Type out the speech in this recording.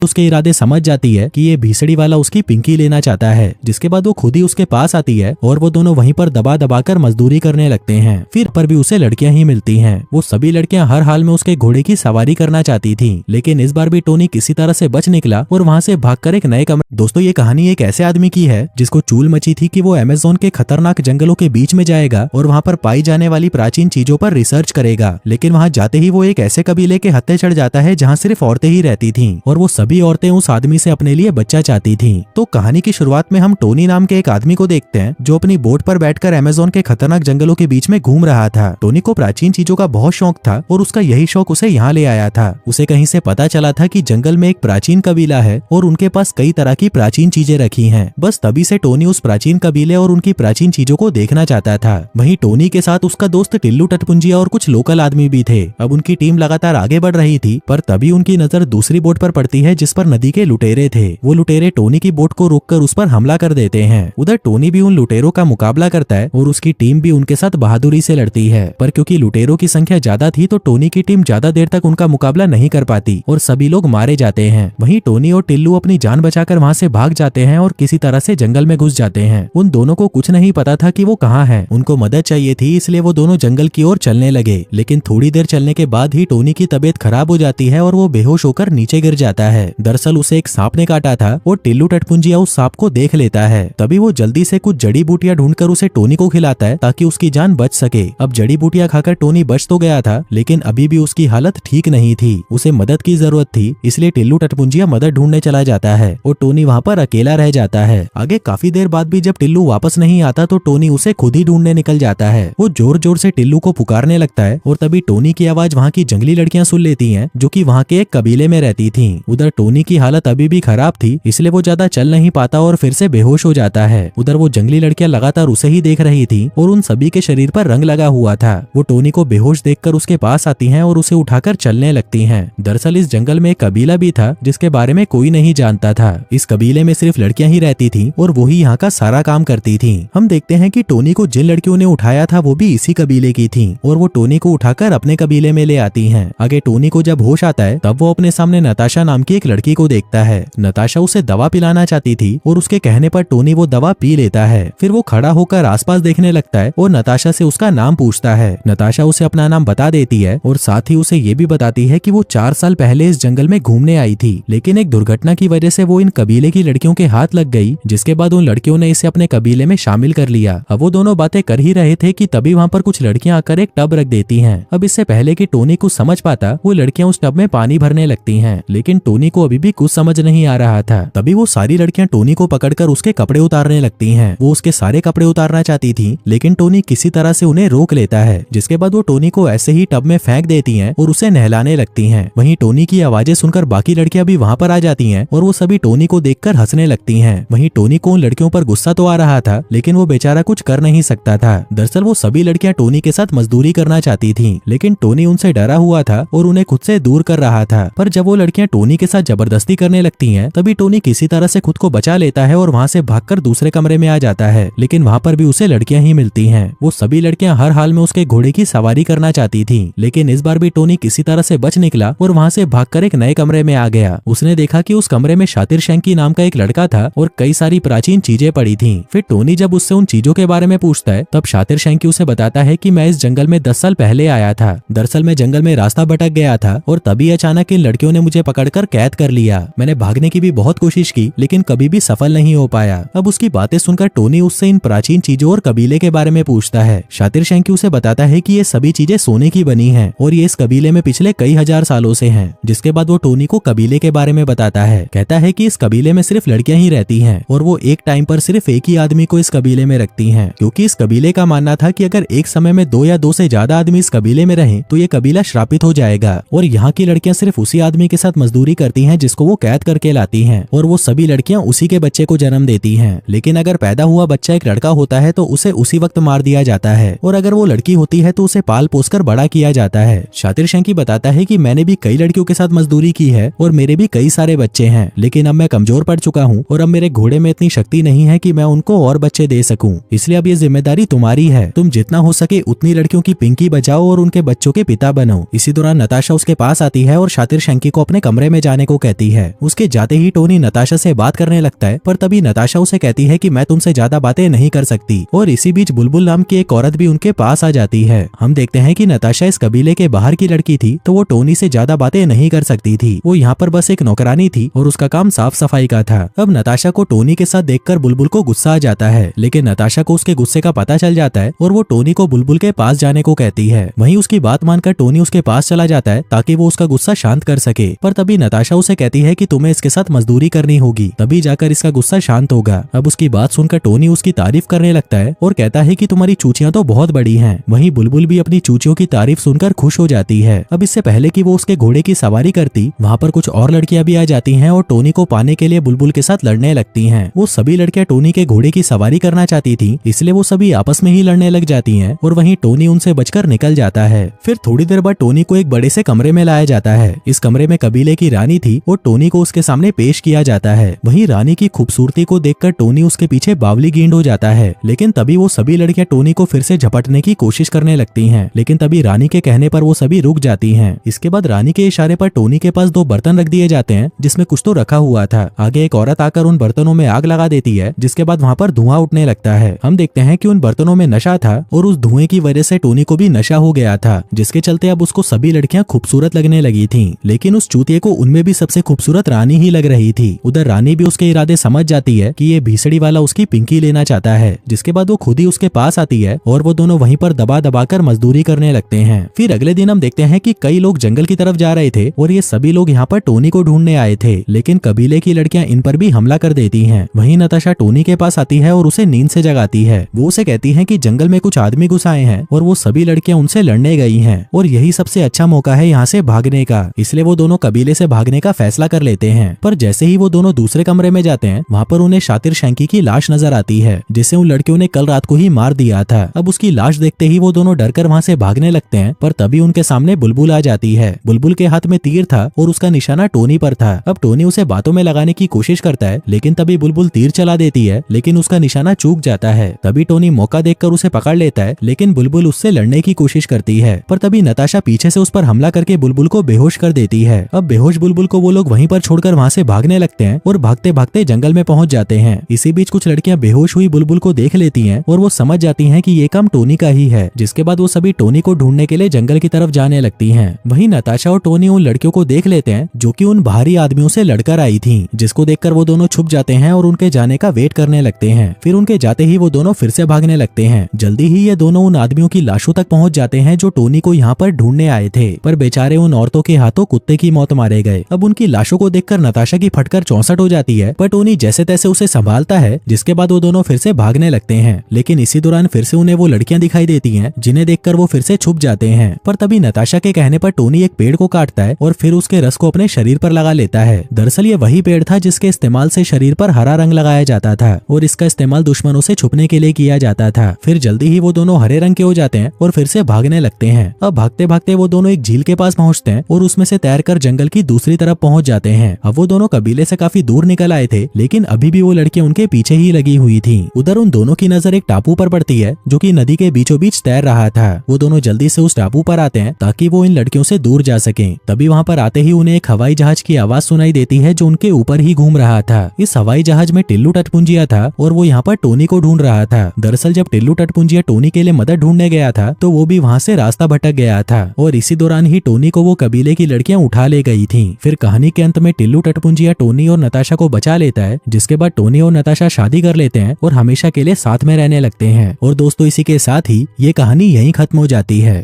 उसके इरादे समझ जाती है कि ये भीसड़ी वाला उसकी पिंकी लेना चाहता है, जिसके बाद वो खुद ही उसके पास आती है और वो दोनों वहीं पर दबा दबा कर मजदूरी करने लगते हैं। फिर पर भी उसे लड़कियां ही मिलती हैं। वो सभी लड़कियां हर हाल में उसके घोड़े की सवारी करना चाहती थी, लेकिन इस बार भी टोनी किसी तरह से बच निकला और वहाँ से भागकर एक नए कमरे। दोस्तों, ये कहानी एक ऐसे आदमी की है जिसको चूल मची थी कि वो अमेज़न के खतरनाक जंगलों के बीच में जाएगा और वहाँ पर पाई जाने वाली प्राचीन चीजों पर रिसर्च करेगा। लेकिन वहाँ जाते ही वो एक ऐसे कबीले के हत्थे चढ़ जाता है जहाँ सिर्फ औरतें ही रहती थीं और वो सभी औरतें उस आदमी से अपने लिए बच्चा चाहती थीं। तो कहानी की शुरुआत में हम टोनी नाम के एक आदमी को देखते हैं जो अपनी बोट पर बैठकर अमेज़न के खतरनाक जंगलों के बीच में घूम रहा था। टोनी को प्राचीन चीजों का बहुत शौक था और उसका यही शौक उसे यहाँ ले आया था। उसे कहीं से पता चला था कि जंगल में एक प्राचीन कबीला है और उनके पास कई तरह की प्राचीन चीजें रखी हैं। बस तभी से टोनी उस प्राचीन कबीले और उनकी प्राचीन चीजों को देखना चाहता था। वहीं टोनी के साथ उसका दोस्त टिल्लू टटपुंजिया और कुछ लोकल आदमी भी थे। अब उनकी टीम लगातार आगे बढ़ रही थी, पर तभी उनकी नजर दूसरी बोट पर पड़ती है जिस पर नदी के लुटेरे थे। वो लुटेरे टोनी की बोट को रोककर उस पर हमला कर देते हैं। उधर टोनी भी उन लुटेरों का मुकाबला करता है और उसकी टीम भी उनके साथ बहादुरी से लड़ती है, पर क्योंकि लुटेरों की संख्या ज्यादा थी तो टोनी की टीम ज्यादा देर तक उनका मुकाबला नहीं कर पाती और सभी लोग मारे जाते हैं। वहीं टोनी और टिल्लू अपनी जान बचाकर वहां से भाग जाते हैं और किसी तरह से जंगल में घुस जाते हैं। उन दोनों को कुछ नहीं पता था कि वो कहाँ हैं। उनको मदद चाहिए थी, इसलिए वो दोनों जंगल की ओर चलने लगे। लेकिन थोड़ी देर चलने के बाद ही टोनी की तबीयत खराब हो जाती है और वो बेहोश होकर नीचे गिर जाता है। दरअसल उसे एक सांप ने काटा था और टिल्लू टटपुंजिया उस सांप को देख लेता है। तभी वो जल्दी से कुछ जड़ी बूटियां ढूंढकर उसे टोनी को खिलाता है ताकि उसकी जान बच सके। अब जड़ी बूटियां खाकर टोनी बच तो गया था, लेकिन अभी भी उसकी हालत ठीक नहीं थी। उसे मदद की जरूरत थी, इसलिए टिल्लू टटपुंजिया मदद ढूंढने चला जाता है और टोनी वहाँ पर अकेला रह जाता है। आगे काफी देर बाद भी जब टिल्लू वापस नहीं आता तो टोनी उसे खुद ही ढूंढने निकल जाता है। वो जोर जोर से टिल्लू को पुकारने लगता है और तभी टोनी की आवाज वहाँ की जंगली लड़कियां सुन लेती हैं जो कि वहाँ के एक कबीले में रहती थीं। उधर टोनी की हालत अभी भी खराब थी, इसलिए वो ज्यादा चल नहीं पाता और फिर से बेहोश हो जाता है। उधर वो जंगली लड़कियां लगातार उसे ही देख रही थी और उन सभी के शरीर पर रंग लगा हुआ था। वो टोनी को बेहोश देखकर उसके पास आती हैं और उसे उठाकर चलने लगती हैं। दरअसल इस जंगल में एक कबीला भी था जिसके बारे में कोई नहीं जानता था। इस कबीले में सिर्फ लड़कियां ही रहती थी और वही यहाँ का सारा काम करती थी। हम देखते हैं कि टोनी को जिन लड़कियों ने उठाया था वो भी इसी कबीले की थी और वो टोनी को उठाकर अपने कबीले में ले आती हैं। आगे टोनी को जब होश आता है तब वो अपने सामने नताशा नाम की एक लड़की को देखता है। नताशा उसे दवा पिलाना चाहती थी और उसके कहने पर टोनी वो दवा पी लेता है। फिर वो खड़ा होकर आसपास देखने लगता है और नताशा से उसका नाम पूछता है। नताशा उसे अपना नाम बता देती है और साथ ही उसे ये भी बताती है कि वो 4 साल पहले इस जंगल में घूमने आई थी, लेकिन एक दुर्घटना की वजह से वो इन कबीले की लड़कियों के हाथ लग गई, जिसके बाद उन लड़कियों ने इसे अपने कबीले में शामिल कर लिया। अब वो दोनों बातें कर ही रहे थे कि तभी वहाँ पर कुछ लड़कियां आकर एक टब रख देती हैं। अब इससे पहले कि टोनी कुछ समझ पाता वो लड़कियां उस टब में पानी भरने लगती हैं, लेकिन टोनी को अभी भी कुछ समझ नहीं आ रहा था। तभी वो सारी लड़कियां टोनी को पकड़कर उसके कपड़े उतारने लगती हैं। वो उसके सारे कपड़े उतारना चाहती थी, लेकिन टोनी किसी तरह से उन्हें रोक लेता है, जिसके बाद वो टोनी को ऐसे ही टब में फेंक देती हैं और उसे नहलाने लगती हैं। वहीं टोनी की आवाजें सुनकर बाकी लड़कियां भी वहाँ पर आ जाती हैं और वो सभी टोनी को देखकर हंसने लगती हैं। वहीं टोनी को उन लड़कियों पर गुस्सा तो आ रहा था, लेकिन वो बेचारा कुछ कर नहीं सकता था। दरअसल वो सभी लड़कियां टोनी के साथ मजदूरी करना चाहती थी, लेकिन टोनी उनसे डरा हुआ था और उन्हें खुद से दूर कर रहा था। पर जब वो लड़कियां टोनी के साथ जबरदस्ती करने लगती हैं, तभी टोनी किसी तरह से खुद को बचा लेता है और वहाँ से भागकर दूसरे कमरे में आ जाता है, लेकिन वहाँ पर भी उसे लड़कियां ही मिलती हैं। वो सभी लड़कियां हर हाल में उसके घोड़े की सवारी करना चाहती थी, लेकिन इस बार भी टोनी किसी तरह से बच निकला और वहाँ से भागकर एक नए कमरे में आ गया। उसने देखा कि उस कमरे में शातिर शैंकी नाम का एक लड़का था और कई सारी प्राचीन चीजें पड़ी थी। फिर टोनी जब उससे उन चीजों के बारे में पूछता है तब शातिर शैंकी उसे बताता है कि मैं इस जंगल में 10 साल पहले आया था। दरअसल मैं जंगल में रास्ता भटक गया था और तभी अचानक इन लड़कियों ने मुझे पकड़कर कैद कर लिया। मैंने भागने की भी बहुत कोशिश की, लेकिन कभी भी सफल नहीं हो पाया। अब उसकी बातें सुनकर टोनी उससे इन प्राचीन चीजों और कबीले के बारे में पूछता है। शातिर शैंकी उसे बताता है कि ये सभी चीजें सोने की बनी हैं और ये इस कबीले में पिछले कई हजार सालों से हैं। जिसके बाद वो टोनी को कबीले के बारे में बताता है। कहता है कि इस कबीले में सिर्फ लड़कियां ही रहती हैं और वो एक टाइम पर सिर्फ एक ही आदमी को इस कबीले में रखती हैं, क्योंकि इस कबीले का मानना था कि अगर एक समय में 2 या 2 से ज्यादा आदमी इस कबीले में रहें तो ये कबीला श्रापित हो जाएगा और यहाँ की लड़कियां सिर्फ उसी आदमी के साथ मजदूरी करती हैं जिसको वो कैद करके लाती हैं और वो सभी लड़कियां उसी के बच्चे को जन्म देती हैं। लेकिन अगर पैदा हुआ बच्चा एक लड़का होता है तो उसे उसी वक्त मार दिया जाता है और अगर वो लड़की होती है तो उसे पाल पोसकर बड़ा किया जाता है। शातिर शैंकी बताता है कि मैंने भी कई लड़कियों के साथ मजदूरी की है और मेरे भी कई सारे बच्चे हैं, लेकिन अब मैं कमजोर पड़ चुका हूँ और अब मेरे घोड़े में इतनी शक्ति नहीं है कि मैं उनको और बच्चे दे सकूं। इसलिए अब ये जिम्मेदारी तुम्हारी है। तुम जितना हो सके उतनी लड़कियों की पिंकी बचाओ और उनके बच्चों के पिता बनो। इसी दौरान नताशा उसके पास आती है और शातिर शैंकी को अपने कमरे में जाने को कहती है। उसके जाते ही टोनी नताशा से बात करने लगता है, पर तभी नताशा उसे कहती है कि मैं तुमसे ज्यादा बातें नहीं कर सकती। और इसी बीच बुलबुल नाम की एक औरत भी उनके पास आ जाती है। हम देखते हैं कि नताशा इस कबीले के बाहर की लड़की थी, तो वो टोनी से ज्यादा बातें नहीं कर सकती थी। वो यहाँ पर बस एक नौकरानी थी और उसका काम साफ सफाई का था। अब नताशा को टोनी के साथ देखकर बुलबुल को गुस्सा आ जाता है, लेकिन नताशा को उसके गुस्से का पता चल जाता है और वो टोनी को बुलबुल के पास जाने को कहती है। वहीं उसकी बात मानकर टोनी उसके पास चला जाता है ताकि वो उसका गुस्सा शांत कर सके। पर तभी नताशा उसे कहती है कि तुम्हें इसके साथ मजदूरी करनी होगी, तभी जाकर इसका गुस्सा शांत होगा। अब उसकी बात सुनकर टोनी उसकी तारीफ करने लगता है और कहता है कि तुम्हारी चूचियां तो बहुत बड़ी हैं। वहीं बुलबुल भी अपनी चूचियों की तारीफ सुनकर खुश हो जाती है। अब इससे पहले कि वो उसके घोड़े की सवारी करती, वहाँ पर कुछ और लड़कियां भी आ जाती हैं और टोनी को पाने के लिए बुलबुल के साथ लड़ने लगती हैं। वो सभी लड़कियां टोनी के घोड़े की सवारी करना चाहती थी, इसलिए वो सभी आपस में ही लड़ने लग जाती हैं और वहीं टोनी उनसे बचकर निकल जाता है। फिर थोड़ी देर बाद टोनी को एक बड़े से कमरे में लाया जाता है। इस कमरे में कबीले की रानी थी और टोनी को उसके सामने पेश किया जाता है। वहीं रानी की खूबसूरती को देखकर टोनी उसके पीछे बावली गेंड हो जाता है, लेकिन तभी वो सभी लड़कियां टोनी को फिर से झपटने की कोशिश करने लगती हैं, लेकिन तभी रानी के कहने पर वो सभी रुक जाती हैं। इसके बाद रानी के इशारे पर टोनी के पास 2 बर्तन रख दिए जाते हैं जिसमें कुछ तो रखा हुआ था। आगे एक औरत आकर उन बर्तनों में आग लगा देती है, जिसके बाद वहाँ पर धुआं उठने लगता है। हम देखते हैं कि उन बर्तनों में नशा था और उस धुएं की वजह से टोनी को भी नशा हो गया था, जिसके चलते अब उसको सभी लड़कियां खूबसूरत लगने लगी थीं। लेकिन उस चूतिए को उनमें भी सबसे खूबसूरत रानी ही लग रही थी। उधर रानी भी उसके इरादे समझ जाती है कि ये भीसड़ी वाला उसकी पिंकी लेना चाहता है, जिसके बाद वो खुद ही उसके पास आती है और वो दोनों वहीं पर दबा दबा कर मजदूरी करने लगते हैं। फिर अगले दिन हम देखते हैं कि कई लोग जंगल की तरफ जा रहे थे और ये सभी लोग यहाँ पर टोनी को ढूंढने आए थे, लेकिन कबीले की लड़कियां इन पर भी हमला कर देती हैं। वहीं नताशा टोनी के पास आती है और उसे नींद से जगाती है। वो उसे कहती है कि जंगल में कुछ आदमी घुस आए हैं और वो सभी लड़कियां उनसे लड़ने गई हैं और यही सबसे अच्छा मौका है यहाँ से भागने का। इसलिए वो दोनों कबीले से भागने का फैसला कर लेते हैं। पर जैसे ही वो दोनों दूसरे कमरे में जाते हैं, वहाँ पर उन्हें शातिर शैंकी की लाश नजर आती है, जिसे उन लड़कियों ने कल रात को ही मार दिया था। अब उसकी लाश देखते ही वो दोनों डरकर वहाँ से भागने लगते हैं, पर तभी उनके सामने बुलबुल आ जाती है। बुलबुल के हाथ में तीर था और उसका निशाना टोनी पर था। अब टोनी उसे बातों में लगाने की कोशिश करता है, लेकिन तभी बुलबुल तीर चला देती है, लेकिन उसका निशाना चूक जाता है। तभी टोनी मौका देखकर उसे पकड़ लेता है, लेकिन बुलबुल उससे लड़ने की कोशिश करती है। पर तभी नताशा पीछे से उस पर हमला करके बुलबुल को बेहोश कर देती है। अब बेहोश बुलबुल को वो लोग वहीं पर छोड़कर वहाँ से भागने लगते हैं और भागते भागते जंगल में पहुंच जाते हैं। इसी बीच कुछ लड़कियां बेहोश हुई बुलबुल को देख लेती हैं और वो समझ जाती हैं कि ये काम टोनी का ही है, जिसके बाद वो सभी टोनी को ढूंढने के लिए जंगल की तरफ जाने लगती हैं। वहीं नताशा और टोनी उन लड़कियों को देख लेते हैं जो कि उन बाहरी आदमियों से लड़कर आई थीं, जिसको देखकर वो दोनों छुप जाते हैं और उनके जाने का वेट करने लगते हैं। फिर उनके जाते ही वो दोनों फिर से भागने लगते हैं। जल्दी ही ये दोनों उन आदमियों की लाशों तक पहुंच जाते हैं जो टोनी को यहाँ पर ढूंढने आए थे, पर बेचारे उन औरतों के हाथों कुत्ते की मौत मारे गए। अब उनकी लाशों को देखकर नताशा की फटकर 64 हो जाती है, पर टोनी जैसे तैसे उसे संभालता है, जिसके बाद वो दोनों फिर से भागने लगते हैं। लेकिन इसी दौरान फिर से उन्हें वो लड़कियां दिखाई देती हैं, जिन्हें देखकर वो फिर से छुप जाते हैं। पर तभी नताशा के कहने पर टोनी एक पेड़ को काटता है और फिर उसके रस को अपने शरीर पर लगा लेता है। दरअसल ये वही पेड़ था जिसके इस्तेमाल से शरीर पर हरा रंग लगाया जाता था और इसका इस्तेमाल दुश्मनों से छुपने के लिए किया जाता था। फिर जल्दी ही वो दोनों हरे रंग के हो जाते हैं और फिर से भागने लगते हैं। अब भागते भागते वो दोनों एक झील के पास पहुंचते हैं और उसमें से तैरकर जंगल की दूसरी तरफ पहुंच जाते हैं। अब वो दोनों कबीले से काफी दूर निकल आए थे, लेकिन अभी भी वो लड़कियां उनके पीछे ही लगी हुई थी। उधर उन दोनों की नजर एक टापू पर पड़ती है जो कि नदी के बीचों बीच तैर रहा था। वो दोनों जल्दी से उस टापू पर आते हैं ताकि वो इन लड़कियों से दूर जा सकें। तभी वहाँ पर आते ही उन्हें एक हवाई जहाज की आवाज सुनाई देती है जो उनके ऊपर ही घूम रहा था। इस हवाई जहाज में टिल्लू टटपुंजिया था और वो यहाँ पर टोनी को ढूंढ रहा था। दरअसल जब टिल्लू टटपुंजिया टोनी के लिए मदद ढूंढने गया था तो वो भी वहाँ से रास्ता भटक गया था और इसी दौरान ही टोनी को वो कबीले की लड़कियां उठा ले गई थीं। फिर कहानी के अंत में टिल्लू टटपुंजिया टोनी और नताशा को बचा लेता है, जिसके बाद टोनी और नताशा शादी कर लेते हैं और हमेशा के लिए साथ में रहने लगते हैं। और दोस्तों, इसी के साथ ही ये कहानी यहीं खत्म हो जाती है।